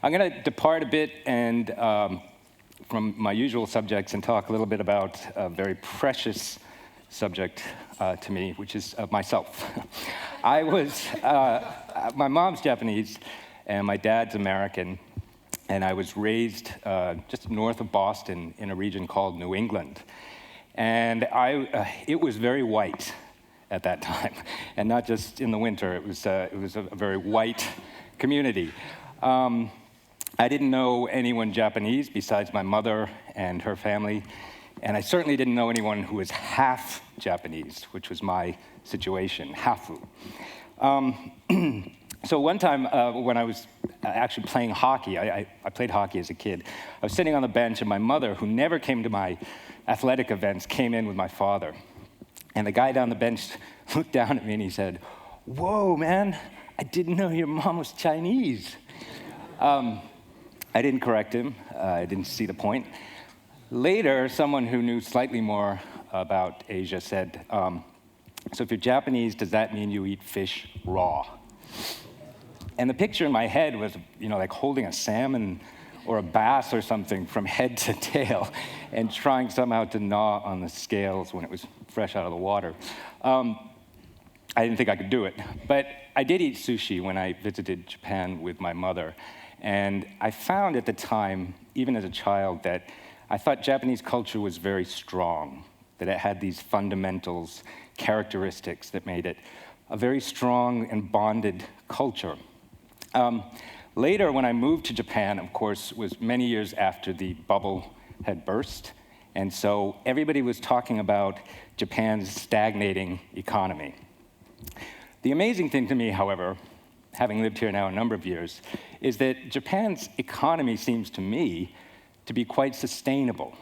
I'm going to depart a bit and from my usual subjects and talk a little bit about a very precious subject to me, which is myself. My mom's Japanese and my dad's American, and I was raised just north of Boston in a region called New England. And it was very white at that time, and not just in the winter. It was a very white community. I didn't know anyone Japanese besides my mother and her family, and I certainly didn't know anyone who was half Japanese, which was my situation, hafu. So one time when I was actually playing hockey, I played hockey as a kid, I was sitting on the bench, and my mother, who never came to my athletic events, came in with my father. And the guy down the bench looked down at me and he said, "Whoa, man, I didn't know your mom was Chinese." I didn't correct him. I didn't see the point. Later, someone who knew slightly more about Asia said, "So if you're Japanese, does that mean you eat fish raw?" And the picture in my head was, like holding a salmon or a bass or something from head to tail and trying somehow to gnaw on the scales when it was fresh out of the water. I didn't think I could do it. But I did eat sushi when I visited Japan with my mother. And I found at the time, even as a child, that I thought Japanese culture was very strong, that it had these fundamentals, characteristics that made it a very strong and bonded culture. Later, when I moved to Japan, of course, was many years after the bubble had burst. And so everybody was talking about Japan's stagnating economy. The amazing thing to me, however, having lived here now a number of years, is that Japan's economy seems to me to be quite sustainable,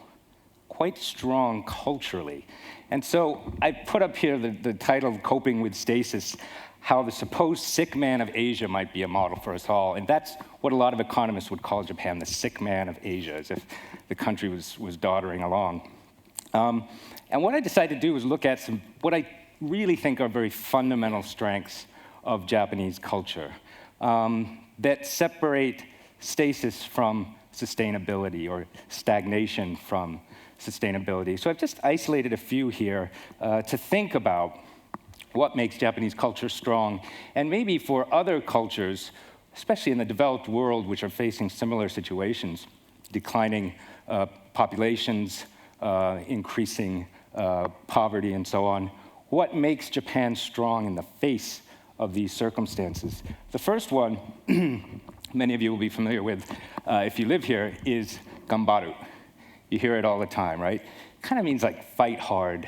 quite strong culturally. And so I put up here the title, Coping with Stasis, how the supposed sick man of Asia might be a model for us all. And that's what a lot of economists would call Japan, the sick man of Asia, as if the country was doddering along. And what I decided to do was look at what I really think are very fundamental strengths of Japanese culture that separate stasis from sustainability or stagnation from sustainability. So I've just isolated a few here to think about what makes Japanese culture strong, and maybe for other cultures, especially in the developed world, which are facing similar situations, declining populations, increasing poverty, and so on, what makes Japan strong in the face of these circumstances? The first one, many of you will be familiar with if you live here, is gambaru. You hear it all the time, right? Kind of means like fight hard,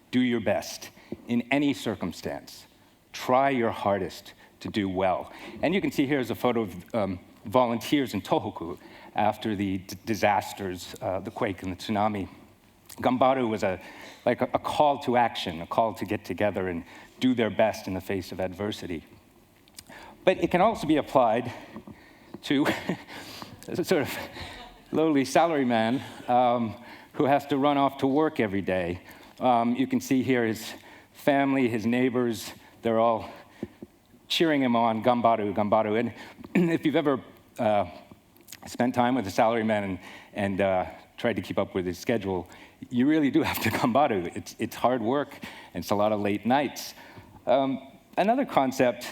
do your best in any circumstance. Try your hardest to do well. And you can see here is a photo of volunteers in Tohoku after the disasters, the quake and the tsunami. Gambaru was like a call to action, a call to get together and do their best in the face of adversity. But it can also be applied to a sort of lowly salaryman who has to run off to work every day. You can see here his family, his neighbors, they're all cheering him on, gambaru, gambaru. And if you've ever spent time with a salaryman and tried to keep up with his schedule, you really do have to gambaru. It's hard work, and it's a lot of late nights. Another concept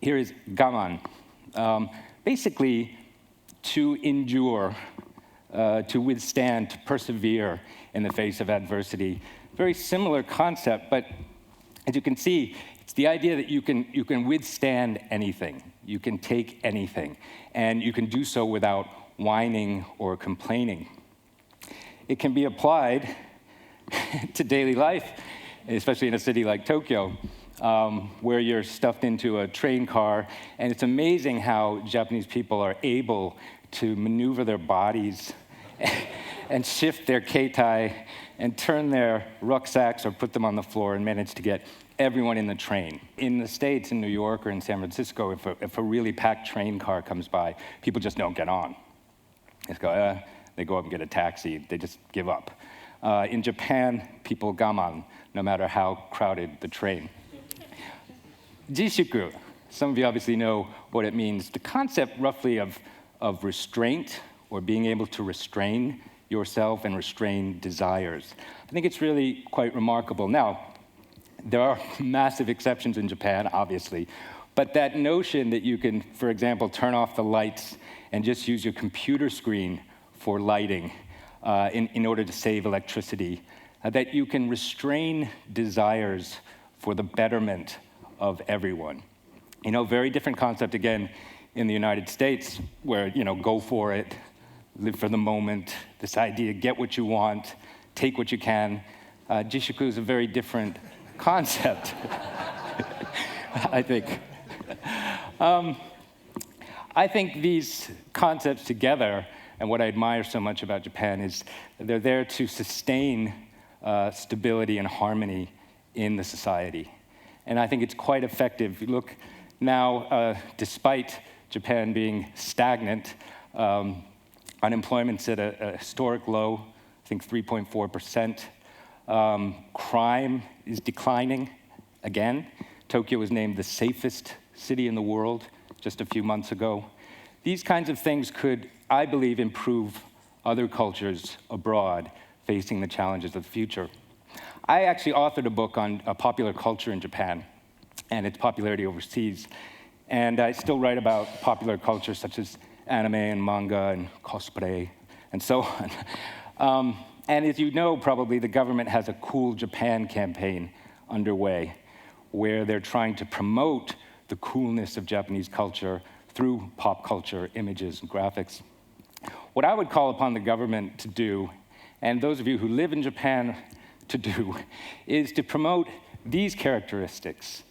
here is gaman. Basically, to endure, to withstand, to persevere in the face of adversity. Very similar concept, but as you can see, it's the idea that you can withstand anything. You can take anything, and you can do so without whining or complaining. It can be applied to daily life, especially in a city like Tokyo, where you're stuffed into a train car, and it's amazing how Japanese people are able to maneuver their bodies and shift their keitai and turn their rucksacks or put them on the floor and manage to get everyone in the train. In the States, in New York or in San Francisco, if a really packed train car comes by, people just don't get on. They go up and get a taxi. They just give up. In Japan, people gaman, no matter how crowded the train. Jishuku, some of you obviously know what it means. The concept roughly of of restraint, or being able to restrain yourself and restrain desires. I think it's really quite remarkable. Now, there are massive exceptions in Japan, obviously, but that notion that you can, for example, turn off the lights and just use your computer screen for lighting in order to save electricity, that you can restrain desires for the betterment of everyone. Very different concept, again, in the United States, where, go for it, live for the moment, this idea, get what you want, take what you can. Jishuku is a very different concept, I think. I think these concepts together, and what I admire so much about Japan, is they're there to sustain stability and harmony in the society. And I think it's quite effective. If you look now, despite Japan being stagnant, unemployment's at a historic low, I think 3.4%. Crime is declining again. Tokyo was named the safest city in the world just a few months ago. These kinds of things could, I believe, improve other cultures abroad facing the challenges of the future. I actually authored a book on popular culture in Japan and its popularity overseas. And I still write about popular culture such as anime and manga and cosplay and so on. And as you know, probably, the government has a Cool Japan campaign underway where they're trying to promote the coolness of Japanese culture through pop culture, images, and graphics. What I would call upon the government to do, and those of you who live in Japan to do, is to promote these characteristics,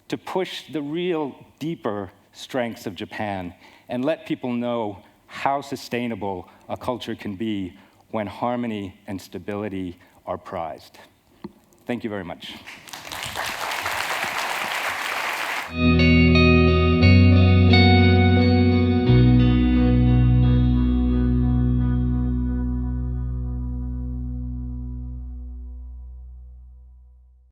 to push the real deeper strengths of Japan and let people know how sustainable a culture can be when harmony and stability are prized. Thank you very much.